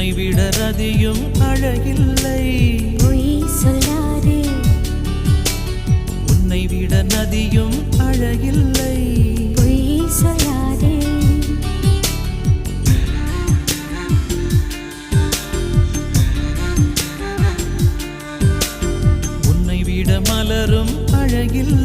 உன்னை விட ரதியும் அழகில்லை. பொய் சொல்லாதே. உன்னை விட நதியும் அழகில்லை. பொய் சொல்லாதே. உன்னை விட மலரும் அழகில்லை.